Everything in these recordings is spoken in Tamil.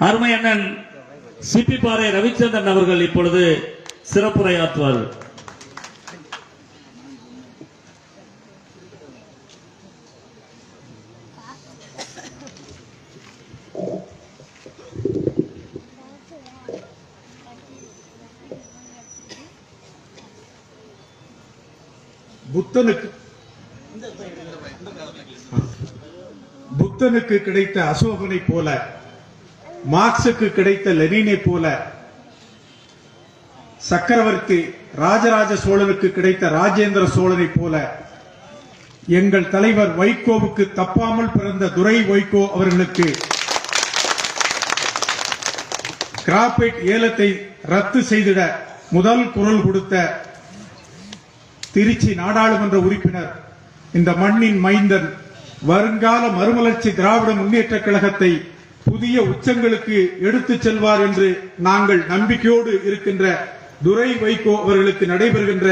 அருமை அண்ணன் சிப்பி பாறை ரவிச்சந்திரன் அவர்கள் இப்பொழுது சிறப்புரையாற்றுவார்கள். புத்தனுக்கு கிடைத்த அசோகனை போல, மார்க்சுக்கு கிடைத்த லெனினை போல, சக்கரவர்த்தி ராஜராஜ சோழனுக்கு கிடைத்த ராஜேந்திர சோழனை போல எங்கள் தலைவர் வைகோவுக்கு தப்பாமல் பிறந்த துரை வைகோ அவர்களுக்கு கிராபைட் ஏலத்தை ரத்து செய்திட முதல் குரல் கொடுத்த திருச்சி நாடாளுமன்ற உறுப்பினர், இந்த மண்ணின் மைந்தன், வருங்கால மறுமலர்ச்சி திராவிட முன்னேற்ற கழகத்தை புதிய உச்சங்களுக்கு எடுத்துச் செல்வார் என்று நாங்கள் நம்பிக்கையோடு இருக்கின்ற துரை வைகோ அவர்களுக்கு நடைபெறுகின்ற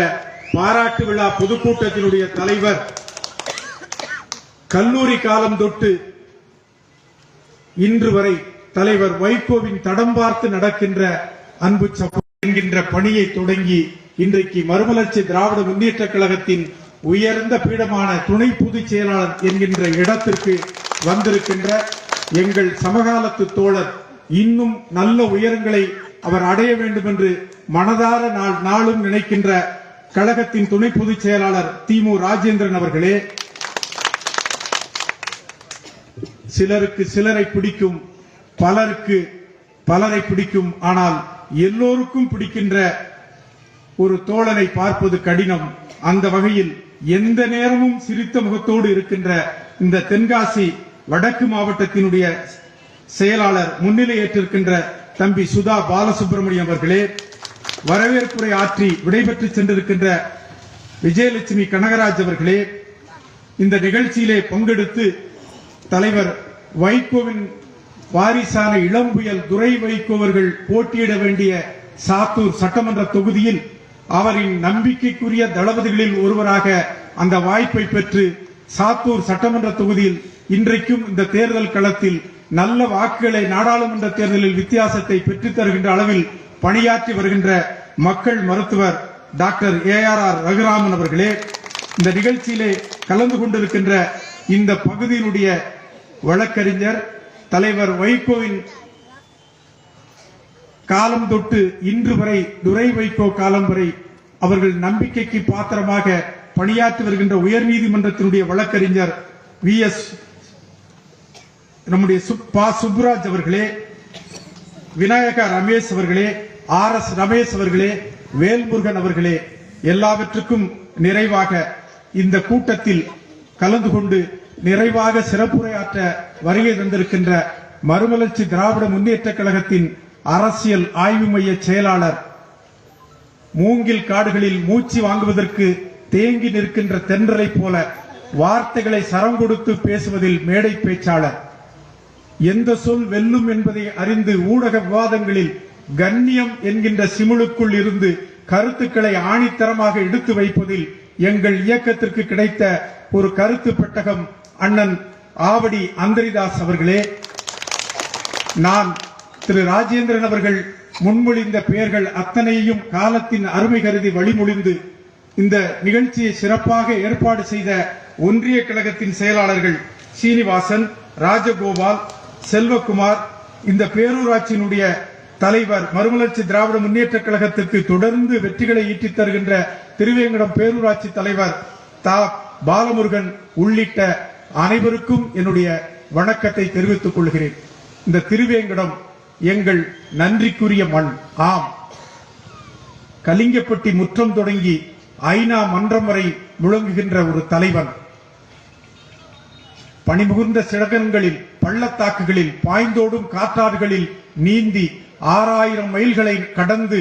பாராட்டு விழா பொதுக்கூட்டத்தினுடைய தலைவர், கல்லூரி காலம் தொட்டு இன்று வரை தலைவர் வைகோவின் தடம் பார்த்து நடக்கின்ற அன்பு சகோதரர் என்கின்ற பணியை தொடங்கி இன்றைக்கு மறுமலர்ச்சி திராவிட முன்னேற்ற கழகத்தின் உயர்ந்த பீடமான துணை பொதுச் செயலாளர் என்கின்ற இடத்திற்கு வந்திருக்கின்ற எங்கள் சமகாலத்து தோழர், இன்னும் நல்ல உயரங்களை அவர் அடைய வேண்டும் என்று மனதார நாளும் நினைக்கின்ற கழகத்தின் துணை பொதுச் செயலாளர் திமு ராஜேந்திரன் அவர்களே, சிலருக்கு சிலரை பிடிக்கும், பலருக்கு பலரை பிடிக்கும், ஆனால் எல்லோருக்கும் பிடிக்கின்ற ஒரு தோழனை பார்ப்பது கடினம். அந்த வகையில் எந்த நேரமும் சிரித்த முகத்தோடு இருக்கின்ற இந்த தென்காசி வடக்கு மாவட்டத்தினுடைய செயலாளர், முன்னிலை ஏற்றிருக்கின்ற தம்பி சுதா பாலசுப்ரமணியம் அவர்களே, வரவேற்புரை ஆற்றி விடைபெற்று சென்றிருக்கின்ற விஜயலட்சுமி கனகராஜ் அவர்களே, இந்த நிகழ்ச்சியிலே பங்கெடுத்து தலைவர் வைகோவின் வாரிசான இளம் புயல் துரை வைகோ அவர்கள் போட்டியிட வேண்டிய சாத்தூர் சட்டமன்ற தொகுதியில் அவரின் நம்பிக்கைக்குரிய தளபதிகளில் ஒருவராக அந்த வாய்ப்பை பெற்று சாத்தூர் சட்டமன்ற தொகுதியில் இன்றைக்கும் இந்த தேர்தல் களத்தில் நல்ல வாக்குகளை நாடாளுமன்ற தேர்தலில் வித்தியாசத்தை பெற்றுத் தருகின்ற அளவில் பணியாற்றி வருகின்ற மக்கள் மருத்துவர் டாக்டர் ARR ரகுராமன் அவர்களே, இந்த நிகழ்ச்சியிலே கலந்து கொண்டிருக்கின்ற இந்த பகுதியினுடைய வழக்கறிஞர், தலைவர் வைகோவின் காலம் தொட்டு இன்று வரை துரை வைகோ காலம் வரை அவர்கள் நம்பிக்கைக்கு பாத்திரமாக பணியாற்றி வருகின்ற உயர்நீதிமன்றத்தினுடைய வழக்கறிஞர் VS நம்முடைய சுப்ராஜ் அவர்களே, விநாயகா ரமேஷ் அவர்களே, RS ரமேஷ் அவர்களே, வேல்முருகன் அவர்களே, எல்லாவற்றுக்கும் நிறைவாக இந்த கூட்டத்தில் கலந்து கொண்டு நிறைவாக சிறப்புரையாற்ற வருகை தந்திருக்கின்ற மறுமலர்ச்சி திராவிட முன்னேற்ற கழகத்தின் அரசியல் ஆய்வு மைய செயலாளர், மூங்கில் காடுகளில் மூச்சு வாங்குவதற்கு தேங்கி நிற்கின்ற தென்றலை போல வார்த்தைகளை சரம் கொடுத்து பேசுவதில் மேடை பேச்சாளர், எந்த சொல் வெல்லும் என்பதை அறிந்து ஊடக விவாதங்களில் கண்ணியம் என்கின்ற சிமிழுக்குள் இருந்து கருத்துக்களை ஆணித்தரமாக எடுத்து வைப்பதில் எங்கள் இயக்கத்திற்கு கிடைத்த ஒரு கருத்து பெட்டகம் அண்ணன் ஆவடி அந்தரிதாஸ் அவர்களே, நான் திரு ராஜேந்திரன் அவர்கள் முன்மொழிந்த பெயர்கள் அத்தனையும் காலத்தின் அருமை கருதி வழிமொழிந்து இந்த நிகழ்ச்சியை சிறப்பாக ஏற்பாடு செய்த ஒன்றிய கழகத்தின் செயலாளர்கள் சீனிவாசன், ராஜகோபால், செல்வகுமார், இந்த பேரூராட்சியினுடைய தலைவர், மறுமலர்ச்சி திராவிட முன்னேற்ற கழகத்திற்கு தொடர்ந்து வெற்றிகளை ஈட்டித் தருகின்ற திருவேங்கடம் பேரூராட்சி தலைவர் பாலமுருகன் உள்ளிட்ட அனைவருக்கும் என்னுடைய வணக்கத்தை தெரிவித்துக் கொள்கிறேன். இந்த திருவேங்கடம் எங்கள் நன்றிக்குரிய மண். ஆம், கலிங்கப்பட்டி முற்றம் தொடங்கி ஐநா மன்றம் வரை முழங்குகின்ற ஒரு தலைவன், பனிமுகுந்த சிடகங்களில் பள்ளத்தாக்குகளில் பாய்ந்தோடும் காற்றாறுகளில் நீந்தி 6000 மைல்களை கடந்து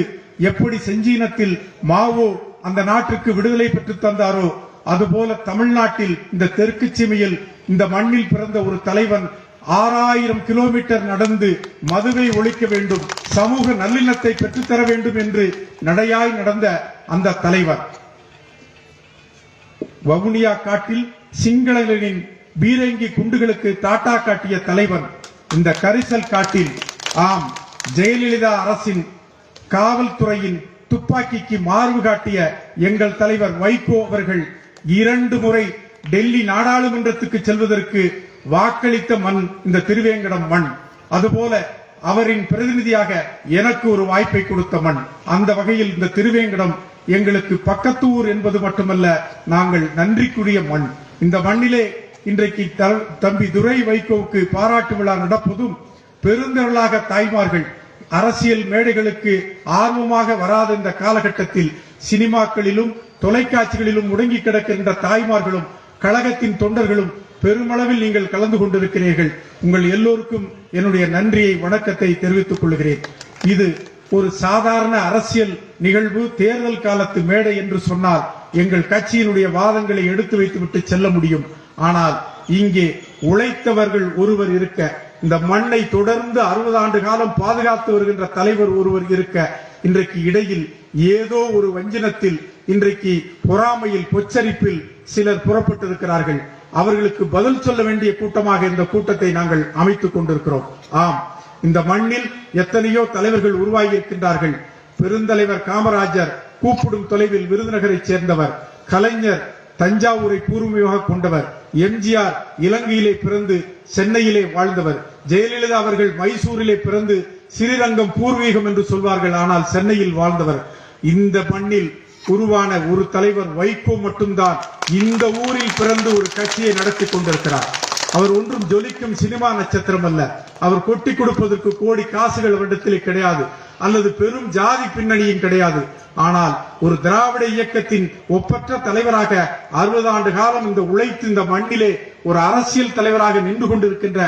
எப்படி செஞ்சீனத்தில் மாவோ அந்த நாட்டுக்கு விடுதலை பெற்று தந்தாரோ அதுபோல தமிழ்நாட்டில் இந்த தெற்கு சீமையில் இந்த மண்ணில் பிறந்த ஒரு தலைவன் 6000 கிலோமீட்டர் நடந்து மதுவை ஒழிக்க வேண்டும், சமூக நல்லிணத்தை பெற்றுத்தர வேண்டும் என்று நடையாய் நடந்த அந்த தலைவர். வவுனியா காட்டில் சிங்களர்களின் பீரங்கி குண்டுகளுக்கு டாட்டா காட்டிய தலைவன். இந்த கரிசல் காட்டில் ஆம், ஜெயலலிதா அரசின் காவல்துறையின் துப்பாக்கிக்கு மார்பு காட்டிய எங்கள் தலைவர் வைகோ அவர்கள் 2 முறை டெல்லி நாடாளுமன்றத்துக்கு செல்வதற்கு வாக்களித்த மண் இந்த திருவேங்கடம் மண். அதுபோல அவரின் பிரதிநிதியாக எனக்கு ஒரு வாய்ப்பை கொடுத்த மண். அந்த வகையில் இந்த திருவேங்கடம் எங்களுக்கு பக்கத்து ஊர் என்பது மட்டுமல்ல, நாங்கள் நன்றிக்குரிய மண். இந்த மண்ணிலே இன்றைக்கு தம்பி துரை வைகோவுக்கு பாராட்டு விழா நடப்பதும் பெருந்திரளாக தாய்மார்கள் அரசியல் மேடைகளுக்கு ஆர்வமாக வராத இந்த காலகட்டத்தில் சினிமாக்களிலும் தொலைக்காட்சிகளிலும் முடங்கி கிடக்கின்ற தாய்மார்களும் கழகத்தின் தொண்டர்களும் பெருமளவில் நீங்கள் கலந்து கொண்டிருக்கிறீர்கள். உங்கள் எல்லோருக்கும் என்னுடைய நன்றியை வணக்கத்தை தெரிவித்துக் கொள்கிறேன். இது ஒரு சாதாரண அரசியல் நிகழ்வு, தேர்தல் காலத்து மேடை என்று சொன்னால் எங்கள் கட்சியினுடைய வாதங்களை எடுத்து வைத்துவிட்டு செல்ல முடியும். ஆனால் இங்கே உழைத்தவர்கள் ஒருவர் இருக்க, இந்த மண்ணை தொடர்ந்து 60 ஆண்டு காலம் பாதுகாத்து வருகின்ற தலைவர் ஒருவர் இருக்க, இன்றைக்கு இடையில் ஏதோ ஒரு வஞ்சனத்தில், இன்றைக்கு பொறாமையில் பொச்சரிப்பில் சிலர் புறப்பட்டிருக்கிறார்கள். அவர்களுக்கு பதில் சொல்ல வேண்டிய கூட்டமாக இந்த கூட்டத்தை நாங்கள் அமைத்துக் கொண்டிருக்கிறோம். ஆம், இந்த மண்ணில் எத்தனையோ தலைவர்கள் உருவாகி இருக்கின்றார்கள். பெருந்தலைவர் காமராஜர் கூப்பிடும் தொலைவில் விருதுநகரை சேர்ந்தவர், கலைஞர் தஞ்சாவூரை பூர்வீகமாக கொண்டவர், எம்ஜிஆர் இலங்கையிலே பிறந்து சென்னையிலே வாழ்ந்தவர், ஜெயலலிதா அவர்கள் மைசூரிலே பிறந்து ஸ்ரீரங்கம் பூர்வீகம் என்று சொல்வார்கள், ஆனால் சென்னையில் வாழ்ந்தவர். இந்த மண்ணில் உருவான ஒரு தலைவர் வைகோ மட்டும்தான் இந்த ஊரில் பிறந்து ஒரு கட்சியை நடத்தி கொண்டிருக்கிறார். அவர் ஒன்றும் ஜொலிக்கும் சினிமா நட்சத்திரம் அல்ல. அவர் கொட்டி கொடுப்பதற்கு கோடி காசுகள் அவரிடத்திலே கிடையாது, அல்லது பெரும் ஜாதி பின்னணியும் கிடையாது. ஆனால் ஒரு திராவிட இயக்கத்தின் ஒப்பற்ற தலைவராக 60 ஆண்டு காலம் இந்த உழைத்து இந்த மண்ணிலே ஒரு அரசியல் தலைவராக நின்று கொண்டிருக்கின்ற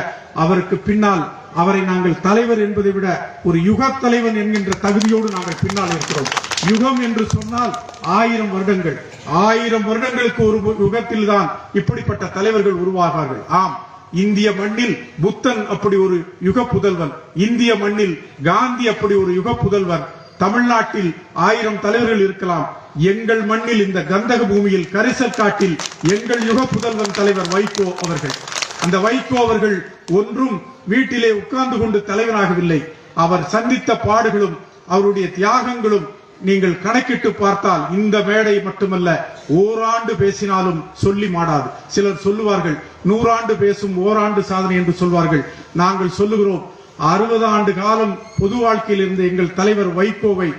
அவருக்கு பின்னால் அவரை நாங்கள் தலைவர் என்பதை விட ஒரு யுக தலைவன் என்கின்ற தகுதியோடு நாங்கள் பின்னால் இருக்கிறோம். யுகம் என்று சொன்னால் 1000 வருடங்கள், 1000 வருடங்களுக்கு ஒரு யுகத்தில் தான் இப்படிப்பட்ட தலைவர்கள் உருவாகார்கள். ஆம், இந்திய மண்ணில் புத்தன் அப்படி ஒரு யுக புதல்வன், இந்திய மண்ணில் காந்தி அப்படி ஒரு யுக புதல்வன், தமிழ்நாட்டில் 1000 தலைவர்கள் இருக்கலாம். எங்கள் மண்ணில் இந்த கந்தக பூமியில் கரிசல் காட்டில் எங்கள் யுக புதல்வன் தலைவர் வைகோ அவர்கள். அந்த வைகோ அவர்கள் ஒன்றும் வீட்டிலே உட்கார்ந்து கொண்டு தலைவராகவில்லை. அவர் சந்தித்த பாடுகளும் அவருடைய தியாகங்களும் நீங்கள் கணக்கிட்டு பார்த்தால் இந்த மேடை மட்டுமல்ல, ஓராண்டு பேசினாலும் சொல்லி மாடாது. சிலர் சொல்லுவார்கள் 100 ஆண்டு பேசும் ஓராண்டு சாதனை என்று சொல்வார்கள். நாங்கள் சொல்லுகிறோம் 60 ஆண்டு காலம் பொது வாழ்க்கையில் இருந்த எங்கள் தலைவர் வைகோவை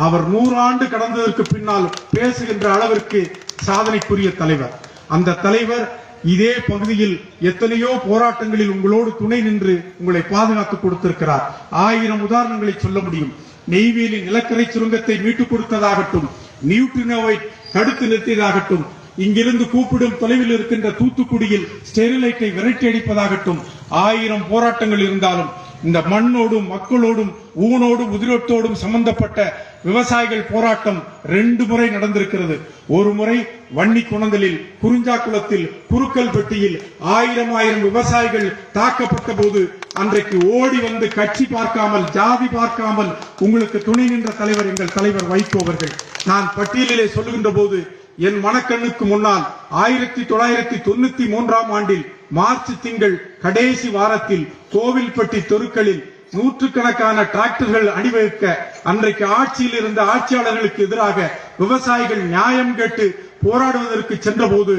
அவர் 100 ஆண்டு கடந்ததற்கு பின்னால் பேசுகின்ற அளவிற்கு சாதனைக்குரிய தலைவர். அந்த தலைவர் இதே பகுதியில் எத்தனையோ போராட்டங்களில் உங்களோடு துணை நின்று உங்களை பாதுகாத்து கொடுத்திருக்கிறார். 1000 உதாரணங்களை சொல்ல முடியும். நெய்வேலி நிலக்கரை சுரங்கத்தை மீட்டுக் கொடுத்ததாகட்டும், நியூட்ரினோவை தடுத்து நிறுத்தியதாகட்டும், இங்கிருந்து கூப்பிடும் தொலைவில் இருக்கின்ற தூத்துக்குடியில் ஸ்டெரிலைட்டை விரட்டி அடிப்பதாகட்டும், 1000 போராட்டங்கள் இருந்தாலும் இந்த மண்ணோடும் மக்களோடும் ஊனோடும் உதிரத்தோடும் சம்பந்தப்பட்ட விவசாயிகள் போராட்டம் 2 முறை நடந்திருக்கிறது. ஒரு முறை வன்னி குணந்தலில், குறிஞ்சாக்குளத்தில், குறுக்கல் பெட்டியில் 1000 விவசாயிகள் தாக்கப்பட்ட போது அன்றைக்கு ஓடி வந்து கட்சி பார்க்காமல் ஜாதி பார்க்காமல் உங்களுக்கு துணை நின்ற தலைவர் எங்கள் தலைவர் வைகோ அவர்கள். நான் பட்டியலிலே சொல்லுகின்ற போது என் மனக்கண்ணுக்கு முன்னால் 1993ஆம் ஆண்டில் மார்ச் திங்கள் கடைசி வாரத்தில் கோவில்பட்டி தெருக்களில் 100கணக்கான டிராக்டர்கள் அணிவகுக்க அன்றைக்கு ஆட்சியில் இருந்த ஆட்சியாளர்களுக்கு எதிராக விவசாயிகள் நியாயம் கேட்டு போராடுவதற்கு சென்ற போது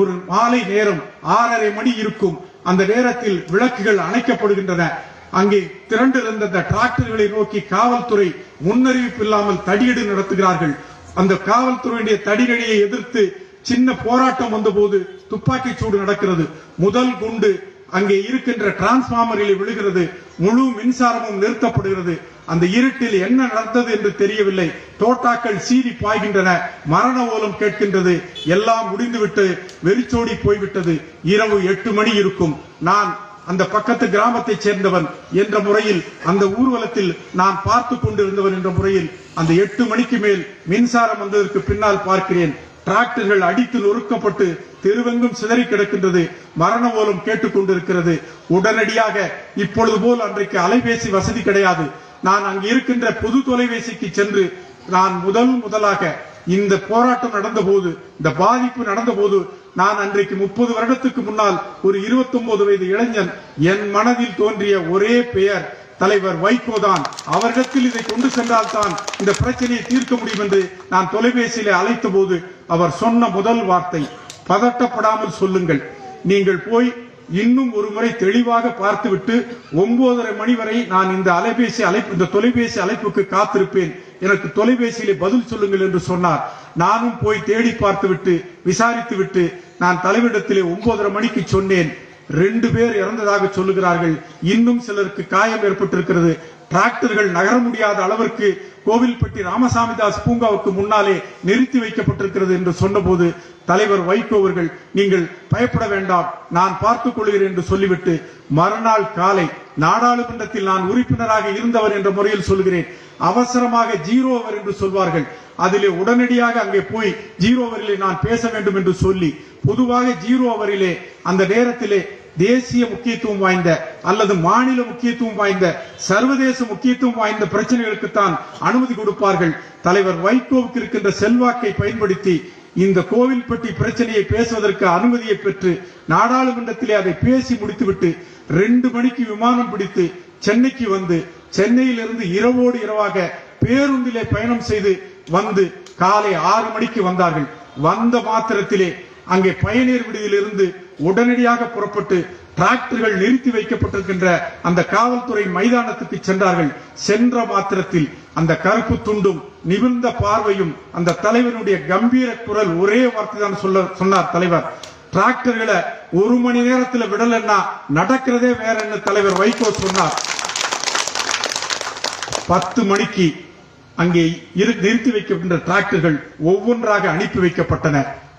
ஒரு மாலை நேரம் 6:30 மணி இருக்கும். அந்த நேரத்தில் விளக்குகள் அணைக்கப்படுகின்றன. அங்கே திரண்டிருந்த டிராக்டர்களை நோக்கி காவல்துறை முன்னறிவிப்பு இல்லாமல் தடியடி நடத்துகிறார்கள். அந்த காவல்துறையுடைய தடியடியை எதிர்த்து சின்ன போராட்டம் வந்தபோது துப்பாக்கி சூடு நடக்கிறது. முதல் குண்டு அங்கே இருக்கின்ற டிரான்ஸ்பார்மரில் விழுகிறது. முழு மின்சாரமும் நிறுத்தப்படுகிறது. அந்த இருட்டில் என்ன நடந்தது என்று தெரியவில்லை. தோட்டாக்கள் சீறி பாய்கின்றன. மரண ஓலம் கேட்கின்றது. எல்லாம் முடிந்துவிட்டு வெறிச்சோடி போய்விட்டது. இரவு 8 மணி இருக்கும். நான் அந்த பக்கத்து கிராமத்தை சேர்ந்தவன் என்ற முறையில், அந்த ஊர்வலத்தில் நான் பார்த்து கொண்டிருந்தவன் என்ற முறையில், அந்த 8 மணிக்கு மேல் மின்சாரம் வந்ததற்கு பின்னால் பார்க்கிறேன், டிராக்டர்கள் அடித்து நொறுக்கப்பட்டு தெருவெங்கும் சிதறி கிடக்கின்றது. மரண ஓலம் கேட்டுக் கொண்டிருக்கிறது. உடனடியாக இப்பொழுது போல் அன்றைக்கு அலைபேசி வசதி கிடையாது. நான் அங்கு இருக்கின்ற பொது தொலைபேசிக்கு சென்று நான் முதலாக இந்த போராட்டம் நடந்த போது, இந்த பாதிப்பு நடந்த போது நான் அன்றைக்கு 30 வருடத்துக்கு முன்னால் ஒரு 29 வயது இளைஞன், என் மனதில் தோன்றிய ஒரே பெயர் தலைவர் வைகோ தான். அவரிடத்தில் இதை கொண்டு சென்றால் தான் இந்த பிரச்சனையை தீர்க்க முடியும் என்று நான் தொலைபேசியிலே அழைத்த போது அவர் சொன்ன முதல் வார்த்தை, பதட்டப்படாமல் சொல்லுங்கள், நீங்கள் போய் இன்னும் ஒரு முறை தெளிவாக பார்த்துவிட்டு 9:30 மணி வரை நான் இந்த தொலைபேசி அழைப்புக்கு காத்திருப்பேன், எனக்கு தொலைபேசியிலே பதில் சொல்லுங்கள் என்று சொன்னார். நானும் போய் தேடி பார்த்துவிட்டு விசாரித்து விட்டு நான் தலைவரிடத்திலே 9:30 மணிக்கு சொன்னேன். 2 பேர் இறந்ததாக சொல்லுகிறார்கள், இன்னும் சிலருக்கு காயம் ஏற்பட்டிருக்கிறது, டிராக்டர்கள் நகர முடியாத அளவிற்கு கோவில்பட்டி ராமசாமிதாஸ் பூங்காவுக்கு முன்னாலே நிறுத்தி வைக்கப்பட்டிருக்கிறது என்று சொன்னபோது தலைவர் வைகோ அவர்கள், நீங்கள் பயப்பட வேண்டாம், நான் பார்த்துக் கொள்கிறேன் என்று சொல்லிவிட்டு மறுநாள் காலை நாடாளுமன்றத்தில் நான் உறுப்பினராக இருந்தவர் என்ற முறையில் சொல்கிறேன், அவசரமாக 0 அவர் என்று சொல்வார்கள், அதிலே உடனடியாக அங்கே போய் 0 அவரிலே நான் பேச வேண்டும் என்று சொல்லி பொதுவாக 0 அவரிலே அந்த நேரத்திலே தேசிய முக்கியத்துவம் வாய்ந்த அல்லது மாநில முக்கியத்துவம் வாய்ந்த சர்வதேச முக்கியத்துவம் வாய்ந்த பிரச்சனைகளுக்கு தான் அனுமதி கொடுப்பார்கள். தலைவர் வைகோவுக்கு இருக்கின்ற செல்வாக்கை பயன்படுத்தி இந்த கோவில்பட்டி பிரச்சனையை பேசுவதற்கு அனுமதியை பெற்று நாடாளுமன்றத்திலே அதை பேசி முடித்துவிட்டு 2 மணிக்கு விமானம் பிடித்து சென்னைக்கு வந்து சென்னையிலிருந்து இரவோடு இரவாக பேருந்திலே பயணம் செய்து வந்து காலை 6 மணிக்கு வந்தார்கள். வந்த மாத்திரத்திலே அங்கே பயணியர் விடுதியிலிருந்து உடனடியாக புறப்பட்டு டிராக்டர்கள் நிறுத்தி வைக்கப்பட்டிருக்கின்ற அந்த காவல்துறை மைதானத்துக்கு சென்றார்கள். சென்ற மாத்திரத்தில் அந்த கருப்பு துண்டும் நிமிர்ந்த பார்வையும் அந்த தலைவனுடைய கம்பீர குரல் ஒரே வார்த்தை தான் சொன்னார் தலைவர், டிராக்டர்களை 1 மணி நேரத்தில் விடலன்னா நடக்கிறதே வேற என்ன தலைவர் வைகோ சொன்னார். 10 மணிக்கு அங்கே நிறுத்தி வைக்கின்ற டிராக்டர்கள் ஒவ்வொன்றாக அனுப்பி வைக்கப்பட்டன.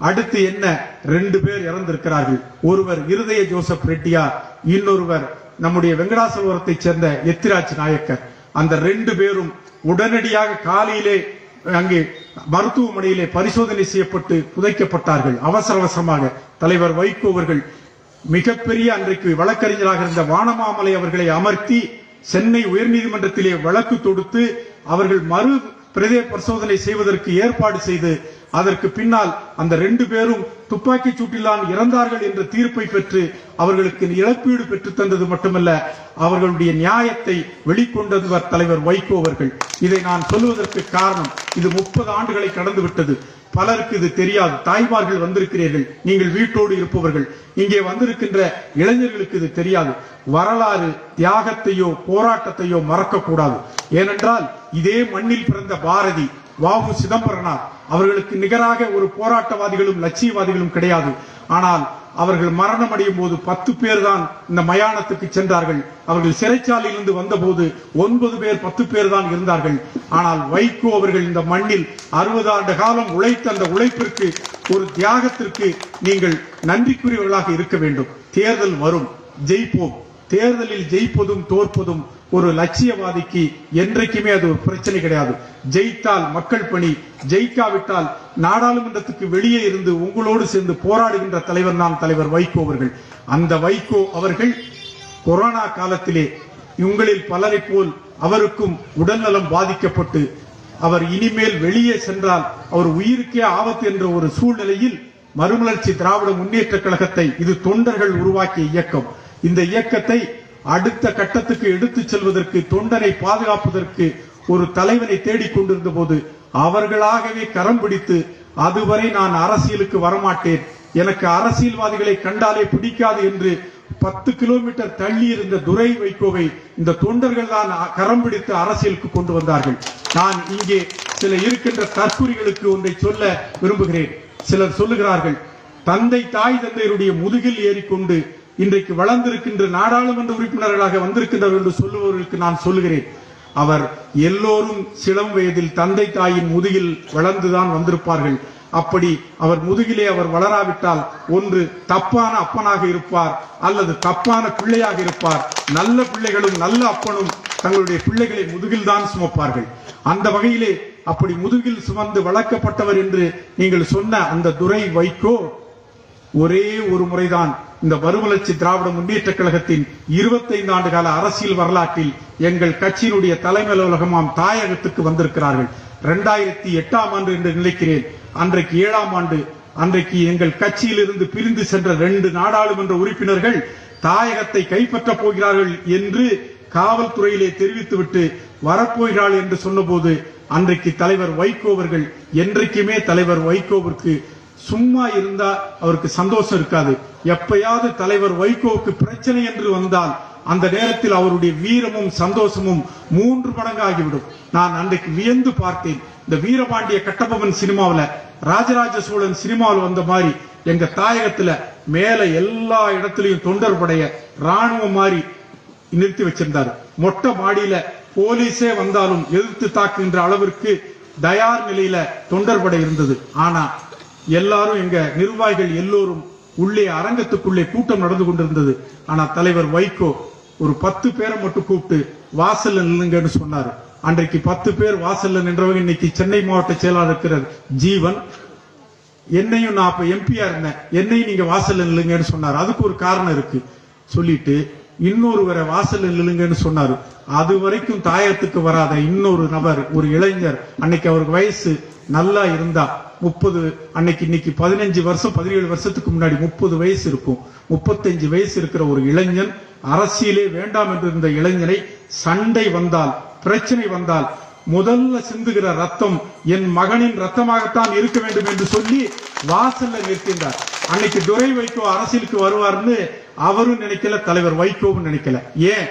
அடுத்து என்ன, 2 பேர் இறந்திருக்கிறார்கள். ஒருவர் இருதய ஜோசப் ரெட்டியார், இன்னொருவர் நம்முடைய வெங்கடாசலபுரத்தைச் சேர்ந்த எத்திராஜ் நாயக்கர். அந்த 2 பேரும் உடனடியாக காலையிலே அங்கே மருத்துவமனையிலே பரிசோதனை செய்யப்பட்டு புதைக்கப்பட்டார்கள். அவசரமாக தலைவர் வைகோ அவர்கள் மிகப்பெரிய அன்றைக்கு வழக்கறிஞராக இருந்த வானமாமலை அவர்களை அமர்த்தி சென்னை உயர்நீதிமன்றத்திலே வழக்கு தொடுத்து அவர்கள் மறு பிரேத பரிசோதனை செய்வதற்கு ஏற்பாடு செய்து அதற்கு பின்னால் அந்த 2 பேரும் துப்பாக்கி சூட்டில்தான் இறந்தார்கள் என்ற தீர்ப்பை பெற்று அவர்களுக்கு இழப்பீடு பெற்று தந்தது மட்டுமல்ல, அவர்களுடைய நியாயத்தை வெளிக்கொண்டவர் தலைவர் வைகோ அவர்கள். இதை நான் சொல்லுவதற்கு காரணம், இது 30 ஆண்டுகளை கடந்து விட்டது. பலருக்கு இது தெரியாது. தாய்மார்கள் வந்திருக்கிறீர்கள், நீங்கள் வீட்டோடு இருப்பவர்கள், இங்கே வந்திருக்கின்ற இளைஞர்களுக்கு இது தெரியாது. வரலாறு தியாகத்தையோ போராட்டத்தையோ மறக்க கூடாது. ஏனென்றால் இதே மண்ணில் பிறந்த பாரதி, வ.உ. சிதம்பரனார் அவர்களுக்கு நிகராக ஒரு போராட்டவாதிகளும் லட்சியவாதிகளும் கிடையாது. ஆனால் அவர்கள் மரணம் அடையும் போது 10 பேர் தான் இந்த மயானத்துக்கு சென்றார்கள். அவர்கள் சிறைச்சாலையிலிருந்து வந்தபோது 9 பேர் 10 பேர் தான் இருந்தார்கள். ஆனால் வைகோ அவர்கள் இந்த மண்ணில் 60 ஆண்டு காலம் உழைத்த அந்த உழைப்பிற்கு, ஒரு தியாகத்திற்கு நீங்கள் நன்றிக்குரியவர்களாக இருக்க வேண்டும். தேர்தல் வரும், ஜெயிப்போம். தேர்தலில் ஜெயிப்பதும் தோற்பதும் ஒரு லட்சியவாதிக்கு என்றைக்குமே அது ஒரு பிரச்சனை கிடையாது. ஜெயித்தால் மக்கள் பணி, ஜெயிக்காவிட்டால் நாடாளுமன்றத்துக்கு வெளியே இருந்து உங்களோடு சேர்ந்து போராடுகின்ற தலைவர் தான் தலைவர் வைகோ அவர்கள். அந்த வைகோ அவர்கள் கொரோனா காலத்திலே உங்களில் பலரை போல் அவருக்கும் உடல்நலம் பாதிக்கப்பட்டு அவர் இனிமேல் வெளியே சென்றால் அவர் உயிருக்கே ஆபத்து என்ற ஒரு சூழ்நிலையில் மறுமலர்ச்சி திராவிட முன்னேற்ற கழகத்தை, இது தொண்டர்கள் உருவாக்கிய இயக்கம், இந்த இயக்கத்தை அடுத்த கட்டத்துக்கு எடுத்துச் செல்வதற்கு, தொண்டரை பாதுகாப்பதற்கு ஒரு தலைவனை தேடிக்கொண்டிருந்த போது அவர்களாகவே கரம் பிடித்து, அதுவரை நான் அரசியலுக்கு வரமாட்டேன், எனக்கு அரசியல்வாதிகளை கண்டாலே பிடிக்காது என்று 10 கிலோமீட்டர் தள்ளி இருந்த துரை வைகோவை இந்த தொண்டர்கள் தான் கரம் பிடித்து அரசியலுக்கு கொண்டு வந்தார்கள். நான் இங்கே சில இருக்கின்ற தற்குறிகளுக்கு ஒன்றை சொல்ல விரும்புகிறேன். சிலர் சொல்லுகிறார்கள், தந்தை தாய் தந்தையருடைய முதுகில் ஏறிக்கொண்டு இன்றைக்கு வளர்ந்திருக்கின்ற நாடாளுமன்ற உறுப்பினர்களாக வந்திருக்கின்றவர் என்று சொல்லுபவர்களுக்கு நான் சொல்லுகிறேன், அவர் எல்லோரும் சிலம் வயதில் தந்தை தாயின் முதுகில் வளர்ந்துதான் வந்திருப்பார்கள். அப்படி அவர் முதுகிலே அவர் வளராவிட்டால் ஒன்று தப்பான அப்பனாக இருப்பார், அல்லது தப்பான பிள்ளையாக இருப்பார். நல்ல பிள்ளைகளும் நல்ல அப்பனும் தங்களுடைய பிள்ளைகளை முதுகில் தான் சுமப்பார்கள். அந்த வகையிலே அப்படி முதுகில் சுமந்து வளர்க்கப்பட்டவர் என்று நீங்கள் சொன்ன அந்த துரை வைகோ ஒரே ஒரு முறைதான் இந்த மறுமலர்ச்சி திராவிட முன்னேற்ற கழகத்தின் 25 ஆண்டு கால அரசியல் வரலாற்றில் எங்கள் கட்சியினுடைய தலைமை அலுவலகமாம் தாயகத்துக்கு வந்திருக்கிறார்கள். 2008ஆம் ஆண்டு என்று நினைக்கிறேன். அன்றைக்கு 7ஆம் ஆண்டு அன்றைக்கு எங்கள் கட்சியிலிருந்து பிரிந்து சென்ற 2 நாடாளுமன்ற உறுப்பினர்கள் தாயகத்தை கைப்பற்றப் போகிறார்கள் என்று காவல்துறையிலே தெரிவித்துவிட்டு வரப்போகிறாள் என்று சொன்னபோது அன்றைக்கு தலைவர் வைகோ அவர்கள், என்றைக்குமே தலைவர் வைகோவிற்கு சும்மா இருந்தா அவருக்கு சந்தோஷம் இருக்காது. எப்பயாவது தலைவர் வைகோவுக்கு பிரச்சனை என்று வந்தால் அந்த நேரத்தில் அவருடைய வீரமும் சந்தோஷமும் 3 மடங்கு ஆகிவிடும். நான் அன்றைக்கு வியந்து பார்த்தேன். இந்த வீரபாண்டிய கட்டபொம்மன் சினிமாவில், ராஜராஜ சோழன் சினிமாவில் வந்த மாதிரி எங்க தாயகத்துல மேல எல்லா இடத்திலையும் தொண்டர் படைய ராணுவம் மாதிரி நிறுத்தி வச்சிருந்தாரு. மொட்டை மாடியில போலீஸே வந்தாலும் எதிர்த்து தாக்குகின்ற அளவிற்கு தயார் நிலையில தொண்டர் படை இருந்தது. ஆனா எல்லாரும் எங்க நிர்வாகிகள் எல்லோரும் உள்ளே அரங்கத்துக்குள்ளே கூட்டம் நடந்து கொண்டிருந்தது. ஆனா தலைவர் வைகோ ஒரு 10 பேரை மட்டும் கூப்பிட்டு வாசல்ல நில்லுங்கன்னு சொன்னாரு. அன்றைக்கு 10 பேர் வாசல்ல நின்றவங்க இன்னைக்கு சென்னை மாவட்ட செயலாளர் இருக்கிற ஜீவன், என்னையும் நான் அப்ப எம்பியா இருந்தேன், என்னையும் நீங்க வாசல்ல நில்லுங்கன்னு சொன்னாரு. அதுக்கு ஒரு காரணம் இருக்கு. சொல்லிட்டு இன்னொருவரை வாசல்ல நில்லுங்கன்னு சொன்னாரு. அது வரைக்கும் தாயத்துக்கு வராத இன்னொரு நபர், ஒரு இளைஞர், அன்னைக்கு அவருக்கு வயசு நல்லா இருந்தா 30, அன்னைக்கு இன்னைக்கு 15 வருஷம் 17 வருஷத்துக்கு முன்னாடி 30 வயசு இருக்கும். 35 வயசு இருக்கிற ஒரு இளைஞன், அரசியலே வேண்டாம் என்று இருந்த இளைஞனை சண்டை வந்தால், பிரச்சனை வந்தால் முதல்ல சிந்துகிற ரத்தம் என் மகனின் ரத்தமாகத்தான் இருக்க வேண்டும் என்று சொல்லி வாசல்ல நிற்கின்றார். அன்னைக்கு துரை வைகோ அரசியலுக்கு வருவார்னு அவரும் நினைக்கல, தலைவர் வைகோவும் நினைக்கல. ஏன்?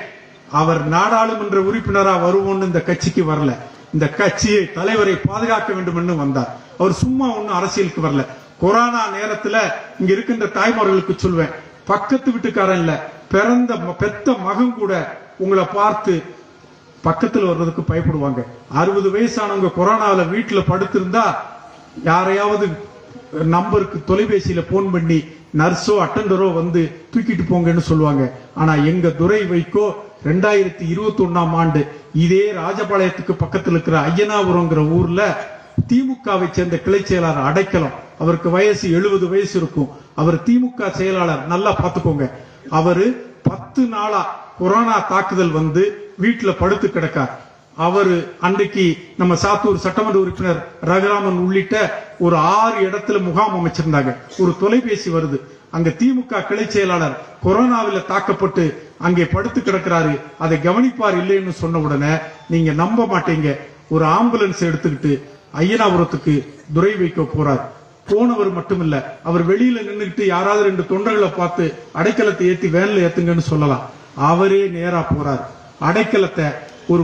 அவர் நாடாளுமன்ற உறுப்பினரா வருவோம்னு இந்த கட்சிக்கு வரல. இந்த கட்சியை, தலைவரை பாதுகாக்க வேண்டும் என்று வந்தார். அவர் சும்மா ஒன்னும் அரசியலுக்கு வரல. கொரோனா நேரத்துல இங்க இருக்கின்ற தாய்மார்களுக்கு சொல்வேன், பக்கத்து வீட்டுக்காரன் இல்ல, பெத்த மகன் கூட உங்களை பார்த்து பக்கத்துல வர்றதுக்கு பயப்படுவாங்க. 60 வயசானவங்க கொரோனாவில வீட்டுல படுத்திருந்தா யாரையாவது நம்பருக்கு தொலைபேசியில போன் பண்ணி நர்ஸோ அட்டண்டரோ வந்து தூக்கிட்டு போங்கன்னு சொல்லுவாங்க. ஆனா எங்க துரை வைகோ 2021ஆம் ஆண்டு இதே ராஜபாளையத்துக்கு பக்கத்தில் இருக்கிற ஐயனாபுரம்ங்கிற ஊர்ல திமுகவை சேர்ந்த கிளை செயலாளர் அடைக்கலம், அவருக்கு வயசு 70 வயசு இருக்கும். அவர் திமுக செயலாளர், நல்லா பாத்துக்கோங்க. அவரு 10 நாளா கொரோனா தாக்குதல் வந்து வீட்டுல படுத்து கிடக்கார். அவரு அன்றைக்கு நம்ம சாத்தூர் சட்டமன்ற உறுப்பினர் ரகுராமன் உள்ளிட்ட ஒரு 6 இடத்துல முகாம் அமைச்சிருந்தாங்க. ஒரு தொலைபேசி வருது, அங்க திமுக கிளை செயலாளர் கொரோனாவில் தாக்கப்பட்டு அங்கே படுத்து கிடக்கிறாரு, அதை கவனிப்பார் இல்லைன்னு சொன்ன உடனே நீங்க நம்ப மாட்டீங்க, ஒரு ஆம்புலன்ஸ் எடுத்துக்கிட்டு ஐயனாபுரத்துக்கு துரை வைகோ போறார். போனவர் மட்டும் இல்ல, அவர் வெளியில நின்றுட்டு யாராவது 2 தொண்டர்களை பார்த்து அடைக்கலத்தை ஏத்தி வேன்ல ஏத்துங்கன்னு சொல்லலாம். அவரே நேரா போறார். அடைக்கலத்தை ஒரு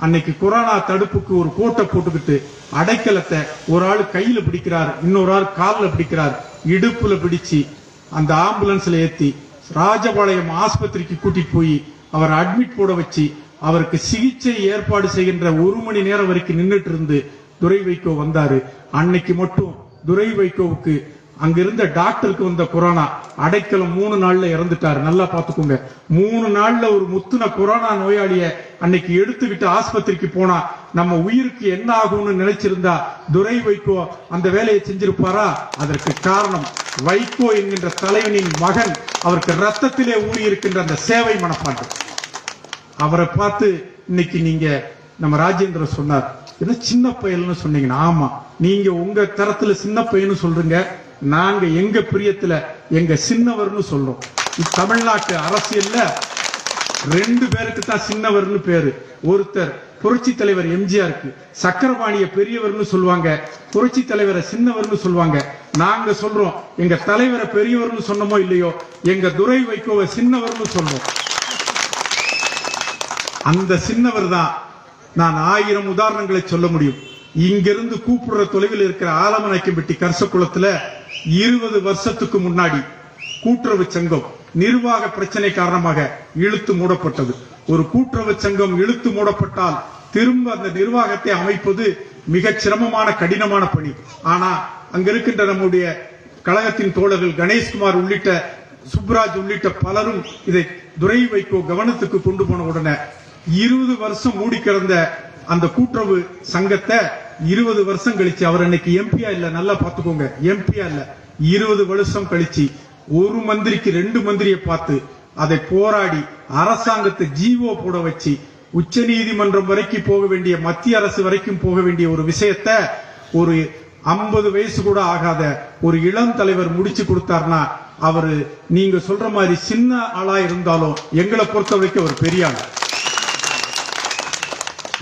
அன்னைக்கு கொரோனா தடுப்புக்கு ஒரு கோட்டை போட்டுக்கிட்டு அடைக்கலத்தை ஒரு ஆள் கையில பிடிக்கிறார், இன்னொரு ஆள் காலில் பிடிக்கிறார், இடுப்புல பிடிச்சு அந்த ஆம்புலன்ஸ்ல ஏத்தி ராஜபாளையம் ஆஸ்பத்திரிக்கு கூட்டிட்டு போய் அவர் அட்மிட் போட வச்சு அவருக்கு சிகிச்சை ஏற்பாடு செய்கின்ற 1 மணி நேரம் வரைக்கும் நின்றுட்டு இருந்து துரை வைகோ வந்தாரு. அன்னைக்கு மட்டும் துரை வைகோவுக்கு அங்கிருந்த டாக்டருக்கு வந்த கொரோனா, அடைக்கலம் 3 நாள்ல இறந்துட்டாரு. நல்லா பாத்துக்கோங்க. 3 நாள்ல ஒரு முத்துன கொரோனா நோயாளிய அன்னைக்கு எடுத்துக்கிட்டு ஆஸ்பத்திரிக்கு போனா நம்ம உயிருக்கு என்ன ஆகும்னு நினைச்சிருந்தா துரை வைகோ அந்த வேலையை செஞ்சிருப்பாரா? அதற்கு காரணம் வைகோ என்கின்ற தலைவனின் மகன், அவருக்கு ரத்தத்திலே ஊறி இருக்கின்ற அந்த சேவை மனப்பாட்டு. அவரை பார்த்து இன்னைக்கு நீங்க நம்ம ராஜேந்திர சொன்னார், என்ன சின்ன பையல்னு சொன்னீங்கன்னா, ஆமா, நீங்க உங்க தரத்துல சின்ன பையன்னு சொல்றீங்க, நாங்க எங்க பிரியத்துல எங்க சின்னவர்னு சொல்றோம். தமிழ்நாட்டு அரசியல்ல 2 பேருக்கு தான் சின்னவர்னு பேரு. ஒருத்தர் புரட்சி தலைவர் எம்ஜிஆருக்கு சக்கரபாணிய பெரியவர்னு சொல்லுவாங்க, புரட்சி தலைவரை சின்னவர்னு சொல்லுவாங்க. நாங்க சொல்றோம், எங்க தலைவரை பெரியவர்னு சொன்னமோ இல்லையோ, எங்க துரை வைகோவை சின்னவர்னு சொல்றோம். அந்த சின்னவர் தான். நான் 1000 உதாரணங்களை சொல்ல முடியும். இங்கிருந்து கூப்பிடுற தொலைவில் இருக்கிற ஆலமநாயக்கம்பட்டி கரசக்குளத்துல 20 வருஷத்துக்கு முன்னாடி கூட்டுறவு சங்கம் நிர்வாக பிரச்சனை காரணமாக இழுத்து மூடப்பட்டது. ஒரு கூட்டுறவு சங்கம் இழுத்து மூடப்பட்டால் திரும்ப அந்த நிர்வாகத்தை அமைப்பது மிக சிரமமான கடினமான பணி. ஆனா அங்க இருக்கின்ற நம்முடைய கழகத்தின் தோழர்கள் கணேஷ்குமார் உள்ளிட்ட சுப்ராஜ் உள்ளிட்ட பலரும் இதை துரை வைகோ கவனத்துக்கு கொண்டு போன உடனே 20 வருஷம் மூடி கிடந்த அந்த கூட்டுறவு சங்கத்தை 20 வருஷம் கழிச்சு, அவர் அன்னைக்கு எம்பியா இல்ல, நல்லா பாத்துக்கோங்க, எம்பியா இல்ல, 20 வருஷம் கழிச்சு ஒரு மந்திரிக்கு 2 மந்திரியை பார்த்து அதை போராடி அரசாங்கத்தை ஜீவோ போட வச்சு உச்ச நீதிமன்றம் வரைக்கும் போக வேண்டிய, மத்திய அரசு வரைக்கும் போக வேண்டிய ஒரு விஷயத்தை ஒரு 50 வயசு கூட ஆகாத ஒரு இளம் தலைவர் முடிச்சு கொடுத்தாருன்னா அவரு நீங்க சொல்ற மாதிரி சின்ன ஆளா இருந்தாலும் எங்களை பொறுத்த வரைக்கும் ஒரு பெரிய ஆள்.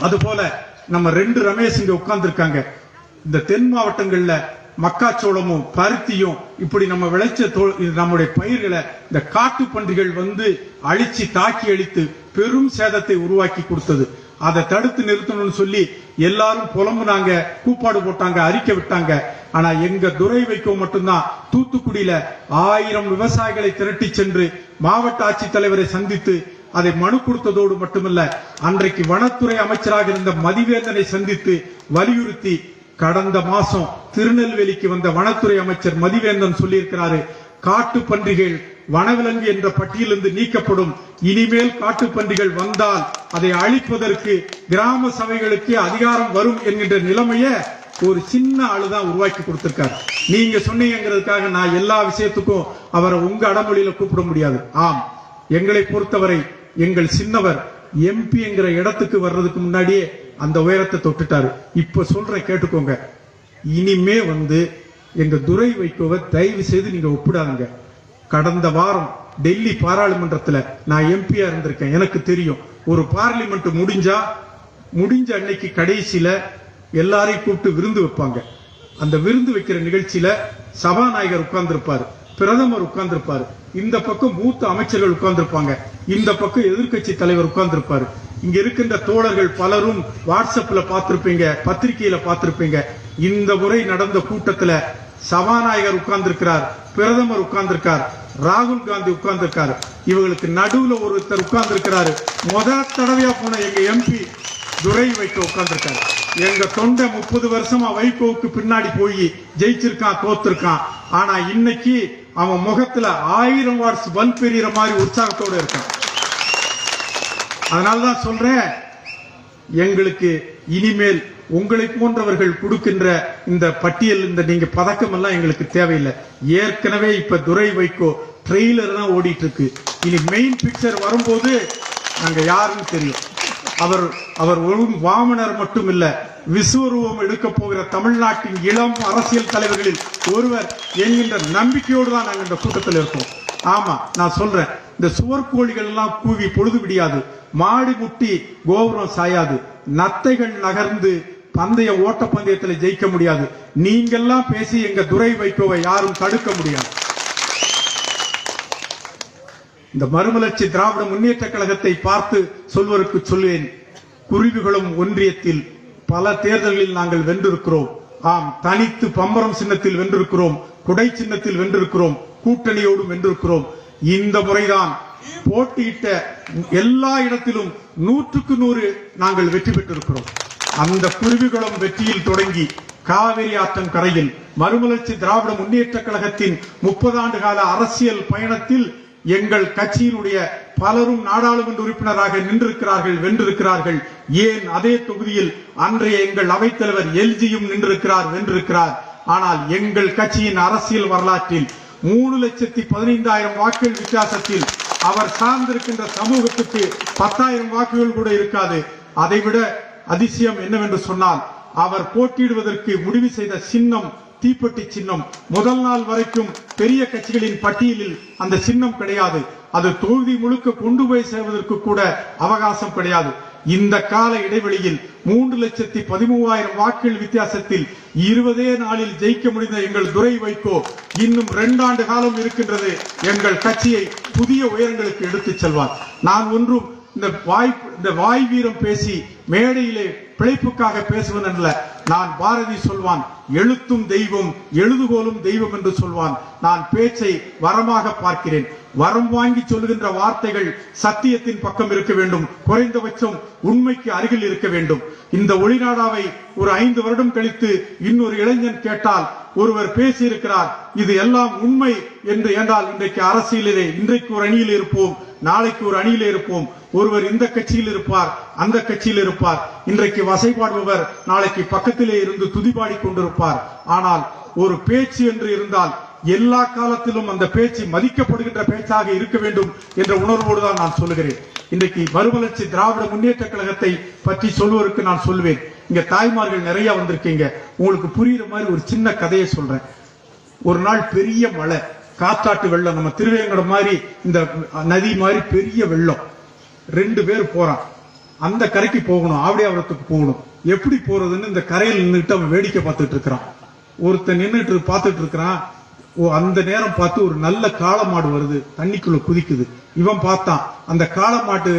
அது போல நம்ம 2 ரமேஷ் இங்க உட்கார்ந்து இருக்காங்க. இந்த தென் மாவட்டங்கள்ல மக்காச்சோளமும் பருத்தியும் இப்படி நம்ம விளைச்ச நம்முடைய பயிர்களை இந்த காட்டு பன்றிகள் வந்து அழிச்சு தாக்கி அழித்து பெரும் சேதத்தை உருவாக்கி கொடுத்தது. அதை தடுத்து நிறுத்தணும்னு சொல்லி எல்லாரும் புலம்புனாங்க, கூப்பாடு போட்டாங்க, அறிக்கை விட்டாங்க. ஆனா எங்க துரை வைக்கோ மட்டும்தான் தூத்துக்குடியில 1000 விவசாயிகளை திரட்டி சென்று மாவட்ட ஆட்சித்தலைவரை சந்தித்து அதை மனு கொடுத்ததோடு மட்டுமல்ல, அன்றைக்கு வனத்துறை அமைச்சராக இருந்த மதிவேந்தனை சந்தித்து வலியுறுத்தி கடந்த மாசம் திருநெல்வேலிக்கு வந்த வனத்துறை அமைச்சர் மதிவேந்தன் சொல்லியிருக்கிறாரு, காட்டு பன்றிகள் வனவிலங்கு என்ற பட்டியலிருந்து நீக்கப்படும். இனிமேல் காட்டு பன்றிகள் வந்தால் அதை அழிப்பதற்கு கிராம சபைகளுக்கு அதிகாரம் வரும் என்கின்ற நிலைமையை ஒரு சின்ன ஆளுதான் உருவாக்கி கொடுத்திருக்காரு. நீங்க சொன்னீங்கிறதுக்காக நான் எல்லா விஷயத்துக்கும் அவரை உங்க அடமொழியில கூப்பிட முடியாது. ஆம், எங்களை பொறுத்தவரை எங்கள் சின்னவர் எம்பி என்கிற இடத்துக்கு வர்றதுக்கு முன்னாடியே அந்த உயரத்தை தொட்டுட்டாரு. இப்ப சொல்றேன் கேட்டுக்கோங்க, இனிமே வந்து எங்க துரை வைக்கோவை தயவு செய்து நீங்க ஒப்பிடாதுங்க. கடந்த வாரம் டெல்லி பாராளுமன்றத்துல நான் எம்பியா இருந்திருக்கேன், எனக்கு தெரியும். ஒரு பார்லிமெண்ட் முடிஞ்ச அன்னைக்கு கடைசியில எல்லாரையும் கூப்பிட்டு விருந்து வைப்பாங்க. அந்த விருந்து வைக்கிற நிகழ்ச்சியில சபாநாயகர் உட்கார்ந்திருப்பாரு, பிரதமர் உட்கார்ந்திருப்பாரு, இந்த பக்கம் மூத்த அமைச்சர்கள் உட்கார்ந்திருப்பாங்க, இந்த பக்கம் எதிர்கட்சி தலைவர் உட்கார்ந்திருப்பாரு. இங்க இருக்கின்ற தோழர்கள் பலரும் வாட்ஸ்அப்ல பார்த்திருப்பீங்க, பத்திரிகையில பார்த்திருப்பீங்க. இந்த முறை நடந்த கூட்டத்துல சபாநாயகர் உட்கார்ந்திருக்கிறார், பிரதமர் உட்கார்ந்திருக்கார், ராகுல் காந்தி உட்கார்ந்திருக்காரு. இவங்களுக்கு நடுவுல ஒருத்தர் உட்கார்ந்திருக்கிறாரு, முதல் தடவையா போன எங்க எம்பி துரை வைகோ உட்கார்ந்திருக்காரு. எங்க தொண்டை 30 வருஷமா வைகோவுக்கு பின்னாடி போய் ஜெயிச்சிருக்கான், தோத்திருக்கான். ஆனா இன்னைக்கு அவன் முகத்துல 1000 வாட்ஸ் பல்ப் எறிகிற மாதிரி உற்சாகத்தோட இருக்கான். அதனாலதான் சொல்றேன், எங்களுக்கு இனிமேல் உங்களை போன்றவர்கள் கொடுக்கின்ற இந்த பட்டியல், இந்த நீங்க பதக்கம் எல்லாம் எங்களுக்கு தேவையில்லை. ஏற்கனவே இப்ப துரை வைகோ ட்ரெய்லர் தான் ஓடிட்டு இருக்கு. இனி மெயின் பிக்சர் வரும்போது நாங்க யாருன்னு தெரியும். அவர் ஒரு வாமனர் மட்டும் இல்ல, விஸ்வரூபம் எடுக்க போகிற தமிழ்நாட்டின் இளம் அரசியல் தலைவர்களில் ஒருவர் என்கின்ற நம்பிக்கையோடு தான் நாங்கள் இந்த கூட்டத்தில் இருக்கோம். ஆமா, நான் சொல்றேன், இந்த சுவர்கோழிகள் எல்லாம் கூவி பொழுது விடியாது, மாடி முட்டி கோபுரம் சாயாது, நத்தைகள் நகர்ந்து பந்தய ஓட்ட பந்தயத்தில் ஜெயிக்க முடியாது. நீங்கெல்லாம் பேசி எங்க துரை வைகோவை யாரும் தடுக்க முடியாது. இந்த மறுமலர்ச்சி திராவிட முன்னேற்ற கழகத்தை பார்த்து சொல்வதற்கு சொல்வேன், குருவிகளும் ஒன்றியத்தில் பல தேர்தல்களில் நாங்கள் வென்றிருக்கிறோம். ஆம், தனித்து பம்பரம் சின்னத்தில் வென்றிருக்கிறோம், குடை சின்னத்தில் வென்றிருக்கிறோம், கூட்டணியோடு வென்றிருக்கிறோம். இந்த முறைதான் போட்டியிட்ட எல்லா இடத்திலும் 100க்கு 100 நாங்கள் வெற்றி பெற்றிருக்கிறோம். அந்த குருவிகளும் வெற்றியில் தொடங்கி காவிரி ஆற்றன் கரையில் மறுமலர்ச்சி திராவிட முன்னேற்ற கழகத்தின் 30 ஆண்டு கால அரசியல் பயணத்தில் எங்கள் கட்சியினுடைய பலரும் நாடாளுமன்ற உறுப்பினராக நின்றிருக்கிறார்கள், வென்றிருக்கிறார்கள். ஏன் அதே தொகுதியில் அன்றைய எங்கள் அவைத்தலைவர் எல்ஜியும் நின்றிருக்கிறார், வென்றிருக்கிறார். ஆனால் எங்கள் கட்சியின் அரசியல் வரலாற்றில் 3,15,000 வாக்குகள் வித்தியாசத்தில் அவர் சார்ந்திருக்கின்ற சமூகத்துக்கு 10,000 வாக்குகள் கூட இருக்காது. அதைவிட அதிசயம் என்னவென்று சொன்னால், அவர் போட்டியிடுவதற்கு முடிவு செய்த சின்னம் தீப்பெட்டி சின்னம். முதல் நாள் வரைக்கும் பெரிய கட்சிகளின் பட்டியலில் அந்த சின்னம் கிடையாது. அது தொகுதி முழுக்க கொண்டு போய் சேர்வதற்கு கூட அவகாசம் கிடையாது. இந்த கால இடைவெளியில் 3,13,000 வாக்குகள் வித்தியாசத்தில் 20 நாளில் ஜெயிக்க முடிந்த எங்கள் துரை வைகோ இன்னும் 2 ஆண்டு காலம் இருக்கின்றது எங்கள் கட்சியை புதிய உயரங்களுக்கு எடுத்துச் செல்வார். நான் ஒன்றும் இந்த வாய் வீரம் பேசி மேடையிலே பிழைப்புக்காக பேசுவன் அல்ல. நான் பாரதி சொல்வான், எழுத்தும் தெய்வம் எழுதுகோலும் தெய்வம் என்று சொல்வான். நான் பேச்சை வரமாக பார்க்கிறேன். வரம் வாங்கி சொல்லுகின்ற வார்த்தைகள் சத்தியத்தின் பக்கம் இருக்க வேண்டும், குறைந்தபட்சம் உண்மைக்கு அருகில் இருக்க வேண்டும். இந்த ஒளிநாடாவை ஒரு 5 வருடம் கழித்து இன்னொரு இளைஞன் கேட்டால் ஒருவர் பேசியிருக்கிறார், இது எல்லாம் உண்மை என்று என்றால், இன்றைக்கு அரசியலிலே இன்றைக்கு ஒரு அணியில் இருப்போம், நாளைக்கு ஒரு அணியிலே இருப்போம். ஒருவர் இந்த கட்சியில் இருப்பார், அந்த கட்சியில் இருப்பார். இன்றைக்கு வசைபாடுபவர் நாளைக்கு பக்கத்திலே இருந்து துதிபாடி கொண்டிருப்பார். ஆனால் ஒரு பேச்சு என்று இருந்தால் எல்லா காலத்திலும் அந்த பேச்சு மதிக்கப்படுகின்ற பேச்சாக இருக்க வேண்டும் என்ற உணர்வோடு தான் நான் சொல்லுகிறேன். இன்றைக்கு மறுமலர்ச்சி திராவிட முன்னேற்ற கழகத்தை பற்றி சொல்வதற்கு நான் சொல்வேன். இங்க தாய்மார்கள் நிறைய வந்திருக்கீங்க. உங்களுக்கு புரியுற மாதிரி ஒரு சின்ன கதையை சொல்றேன். ஒரு நாள் பெரிய மழை, காத்தாட்டு வெள்ளம், நம்ம திருவேங்கடம் மாதிரி இந்த நதி மாதிரி பெரிய வெள்ளம். 2 பேர் போறான். அந்த கரைக்கு போகணும், ஆவடியாபுரத்துக்கு போகணும். எப்படி போறதுன்னு இந்த கரையில் நின்றுட்டு அவன் வேடிக்கை பார்த்துட்டு இருக்கிறான். ஒருத்தன் நின்றுட்டு பார்த்துட்டு இருக்கிறான். அந்த நேரம் பார்த்து ஒரு நல்ல காளமாடு வருது, தண்ணிக்குள்ள குதிக்குது. இவன் பார்த்தான், அந்த காளமாட்டு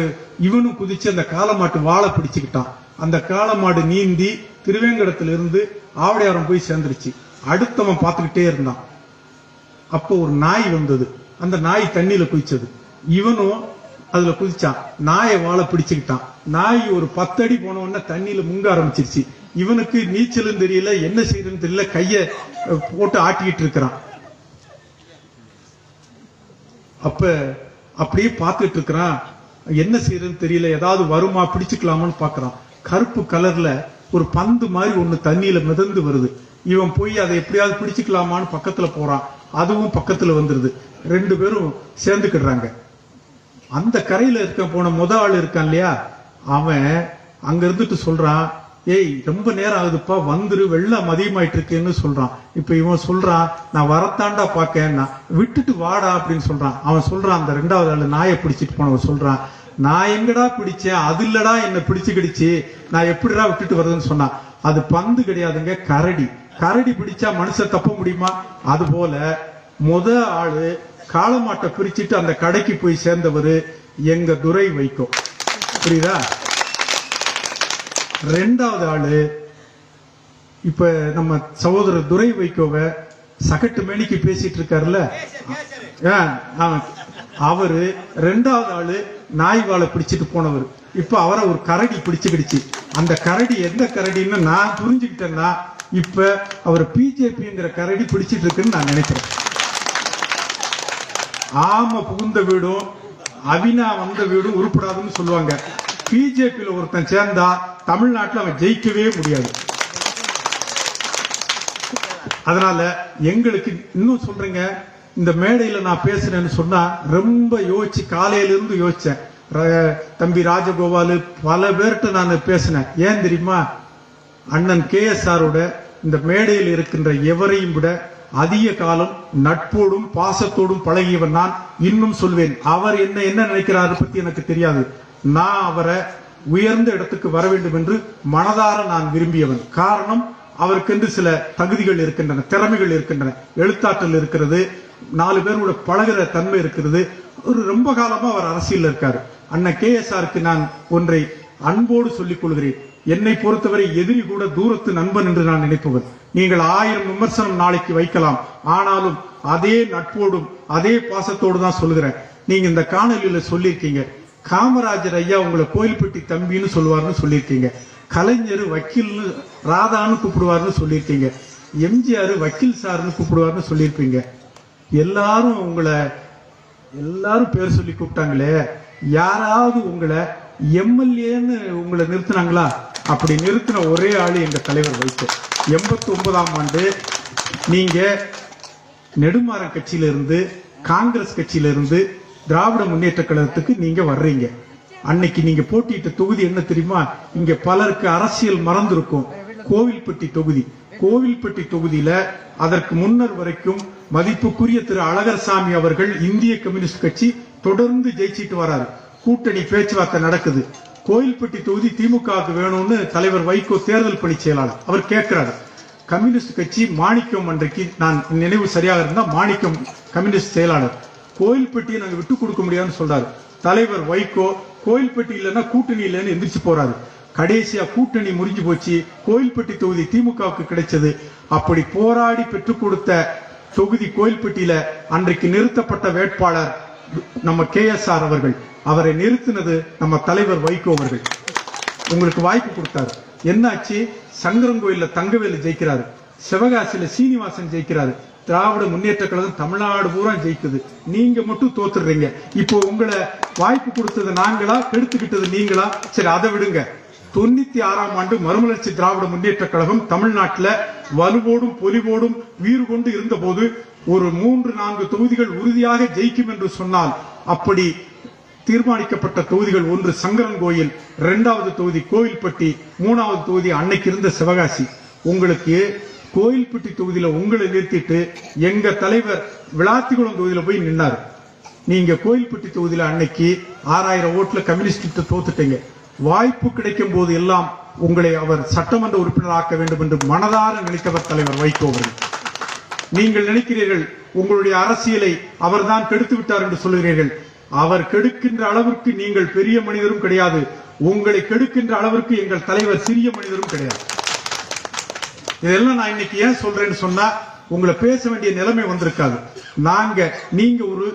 இவனும் குதிச்சு அந்த காளமாட்டு வாழை பிடிச்சுக்கிட்டான். அந்த காளமாடு நீந்தி திருவேங்கடத்துல இருந்து ஆவடியாரம் போய் சேர்ந்துருச்சு. அடுத்தவன் பார்த்துக்கிட்டே இருந்தான். அப்போ ஒரு நாய் வந்தது. அந்த நாய் தண்ணியில குதிச்சது. இவனும் அதுல குதிச்சான். நாயை வாழை பிடிச்சுக்கிட்டான். நாய் ஒரு 10 அடி போன உடனே தண்ணியில முங்க ஆரம்பிச்சிருச்சு. இவனுக்கு நீச்சலும் தெரியல, என்ன செய்யறதுன்னு தெரியல, கைய போட்டு ஆட்டிக்கிட்டு இருக்கிறான். அப்ப அப்படியே பார்த்துட்டு இருக்கிறான். என்ன செய்யறதுன்னு தெரியல, ஏதாவது வருமா பிடிச்சுக்கலாமான்னு பாக்குறான். கருப்பு கலர்ல ஒரு பந்து மாதிரி ஒண்ணு தண்ணியில மிதந்து வருது. இவன் போய் அதை எப்படியாவது பிடிச்சுக்கலாமான்னு பக்கத்துல போறான். அதுவும் பக்கத்துல வந்துருது. 2 பேரும் சேர்ந்துக்கிடுறாங்க. அந்த கரையில இருக்க போன ஆள் இருக்கான் இல்லையா, அவன் அங்க இருந்துட்டு சொல்றான், ஏய் ரொம்ப நேரம் ஆகுதுப்பா, வந்துரு, வெள்ளம் அதிகமாயிட்டு இருக்குன்னு சொல்றான். இப்ப இவன் சொல்றான், நான் வரத்தாண்டா பாக்கேன்னா, விட்டுட்டு வாடா அப்படின்னு சொல்றான். அவன் சொல்றான், அந்த 2வது ஆளு நாயை பிடிச்சிட்டு போனவன் சொல்றான், நான் எங்கடா பிடிச்சேன், அது இல்லடா என்ன பிடிச்சுக்கிடுச்சு, நான் எப்படிடா விட்டுட்டு வருதுன்னு சொன்னான். அது பந்து கிடையாதுங்க, கரடி. கரடி பிடிச்சா மனுஷன் தப்ப முடியுமா? அது போல ஆளு காளமாட்டை பிரிச்சுட்டு அந்த கடைக்கு போய் சேர்ந்தவர் எங்க துரை வைகோ. புரியுதா? 2வது ஆளு இப்ப நம்ம சகோதரர் துரை வைகோவை சகட்டு மேனிக்கு பேசிட்டு இருக்காருல்ல, அவரு 2வது ஆளு நாய் வாழை பிடிச்சிட்டு போனவர். இப்ப அவரை ஒரு கரடி பிடிச்சுக்கிடுச்சு. அந்த கரடி எந்த கரடின்னு நான் புரிஞ்சுக்கிட்டேன்னா, இப்ப அவர் பிஜேபிங்கிற கரடி பிடிச்சிட்டு இருக்குன்னு நான் நினைக்கிறேன். ஆம புகுந்த வீடும் அவினா வந்த வீடும் உருப்படாதுன்னு சொல்லுவாங்க. பிஜேபியில ஒருத்தன் சேர்ந்தா தமிழ்நாட்டில் அவன் ஜெயிக்கவே முடியாது. அதனால எங்களுக்கு இன்னும் சொல்றேங்க, இந்த மேடையில நான் பேசுறேன்னு சொன்னா ரொம்ப யோசிச்சு, காலையில இருந்து யோசிச்சேன். தம்பி ராஜகோபாலு பல பேர்கிட்ட நான் பேசினேன். ஏன் தெரியுமா? அண்ணன் KSRோட இந்த மேடையில் இருக்கின்ற எவரையும் விட அதிக காலம் நட்போடும் பாசத்தோடும் பழகியவன் நான். இன்னும் சொல்வேன், அவர் என்ன நினைக்கிறாரு பத்தி எனக்கு தெரியாது. நான் அவரை உயர்ந்த இடத்துக்கு வர வேண்டும் என்று மனதார நான் விரும்பியவன். காரணம், அவருக்கென்று சில தகுதிகள் இருக்கின்றன, திறமைகள் இருக்கின்றன, எழுத்தாற்றல் இருக்கிறது, 4 பேரோட பழகிற தன்மை இருக்கிறது. ஒரு ரொம்ப காலமா அவர் அரசியல் இருக்காரு. அண்ணன் KSRக்கு நான் ஒன்றை அன்போடு சொல்லிக் கொள்கிறேன். என்னை பொறுத்தவரை எதிரி கூட தூரத்து நண்பன் என்று நான் நினைப்பவன். நீங்கள் 1000 விமர்சனம் நாளைக்கு வைக்கலாம், ஆனாலும் அதே நட்போடும் அதே பாசத்தோடு தான் சொல்லுகிறேன். நீங்க இந்த காணொலியில சொல்லியிருக்கீங்க, காமராஜர் ஐயா உங்களை கோயில்பட்டி தம்பின்னு சொல்லுவார்னு சொல்லியிருக்கீங்க, கலைஞர் வக்கீல்னு ராதான்னு கூப்பிடுவார்னு சொல்லியிருக்கீங்க, எம்ஜிஆர் வக்கீல் சார்னு கூப்பிடுவார்னு சொல்லியிருப்பீங்க. எல்லாரும் பேர் சொல்லி கூப்பிட்டாங்களே, யாராவது உங்களை எம்எல்ஏன்னு உங்களை நிறுத்தினாங்களா? அப்படி நிறுத்தின ஒரே ஆளு எங்க தலைவர் வைகோ. 89ஆம் ஆண்டு நீங்க நெடுமாறன் கட்சியில இருந்து காங்கிரஸ் கட்சியில இருந்து திராவிட முன்னேற்ற கழகத்துக்கு நீங்க வர்றீங்க. அன்னைக்கு நீங்க போட்டியிட்ட தொகுதி என்ன தெரியுமா? இங்க பலருக்கு அரசியல் மறந்திருக்கும், கோவில்பட்டி தொகுதி. கோவில்பட்டி தொகுதியில அதற்கு முன்னர் வரைக்கும் மதிப்புக்குரிய திரு அழகர்சாமி அவர்கள் இந்திய கம்யூனிஸ்ட் கட்சி தொடர்ந்து ஜெயிச்சிட்டு வராரு. கூட்டணி பேச்சுவார்த்தை நடக்குது. கோயில்பட்டி தொகுதி திமுகவுக்கு வேணும்னு தலைவர் வைகோ தேர்தல் பணி செயலாளர் அவர் கேட்கிறாரு. கம்யூனிஸ்ட் கட்சி மாணிக்கம், அன்றைக்கு நான் நினைவு சரியாக இருந்தா மாணிக்கம் கம்யூனிஸ்ட் செயலாளர், கோயில்பட்டியை நாங்க விட்டு கொடுக்க முடியாதுன்னு சொல்றாரு. தலைவர் வைகோ கோயில்பட்டி இல்லைன்னா கூட்டணி இல்லைன்னு எந்திரிச்சு போறாரு. கடைசியா கூட்டணி முறிஞ்சு போச்சு, கோயில்பட்டி தொகுதி திமுகவுக்கு கிடைச்சது. அப்படி போராடி பெற்றுக் கொடுத்த தொகுதி கோயில்பட்டியில அன்றைக்கு நிறுத்தப்பட்ட வேட்பாளர் நம்ம KSR அவர்கள். அவரை நிறுத்தினது நம்ம தலைவர் வைகோ அவர்கள். உங்களுக்கு வாய்ப்பு கொடுத்தாரு. என்னாச்சு? சங்கரங்கோயில்ல தங்கவேலு ஜெயிக்கிறாரு, சிவகாசியில சீனிவாசன் ஜெயிக்கிறாரு, திராவிட முன்னேற்ற கழகம் தமிழ்நாடு பூரா ஜெயிக்குது. நீங்க மட்டும் தோத்துடுறீங்க. இப்போ உங்களை வாய்ப்பு கொடுத்தது நாங்களா, கெடுத்துக்கிட்டது நீங்களா? சரி, அதை விடுங்க. 96ஆம் ஆண்டு மறுமலர்ச்சி திராவிட முன்னேற்ற கழகம் தமிழ்நாட்டில் வலுவோடும் பொலிவோடும் வீறு கொண்டு இருந்த போது ஒரு 3-4 தொகுதிகள் உறுதியாக ஜெயிக்கும் என்று சொன்னால் அப்படி தீர்மானிக்கப்பட்ட தொகுதிகள், ஒன்று சங்கரன்கோயில், 2வது தொகுதி கோயில்பட்டி, 3வது தொகுதி அன்னைக்கு இருந்த சிவகாசி. உங்களுக்கு கோயில்பட்டி தொகுதியில உங்களை நிறுத்திட்டு எங்க தலைவர் விளாத்திக்குளம் தொகுதியில போய் நின்னாரு. நீங்க கோயில்பட்டி தொகுதியில அன்னைக்கு 6000 ஓட்டுல கம்யூனிஸ்ட் தோத்துட்டீங்க. வாய்ப்பு கிடைக்கும் போது எல்லாம் உங்களை அவர் சட்டமன்ற உறுப்பினர் ஆக்க வேண்டும் என்று மனதார நினைத்தவர் தலைவர் வைகோ அவர்கள். நீங்கள் நினைக்கிறீர்கள் உங்களுடைய அரசியலை அவர்தான் கெடுத்து விட்டார் என்று சொல்லுகிறீர்கள். அவர் கெடுக்கின்ற அளவிற்கு நீங்கள் பெரிய மனிதரும் கிடையாது. உங்களை கெடுக்கின்ற அளவிற்கு எங்கள் தலைவர் சிறிய மனிதரும் கிடையாது. இதெல்லாம் நான் இன்னைக்கு ஏன் சொல்றேன்னு சொன்னா, உங்களை பேச வேண்டிய நிலைமை வந்திருக்காது. நீங்க ஒரு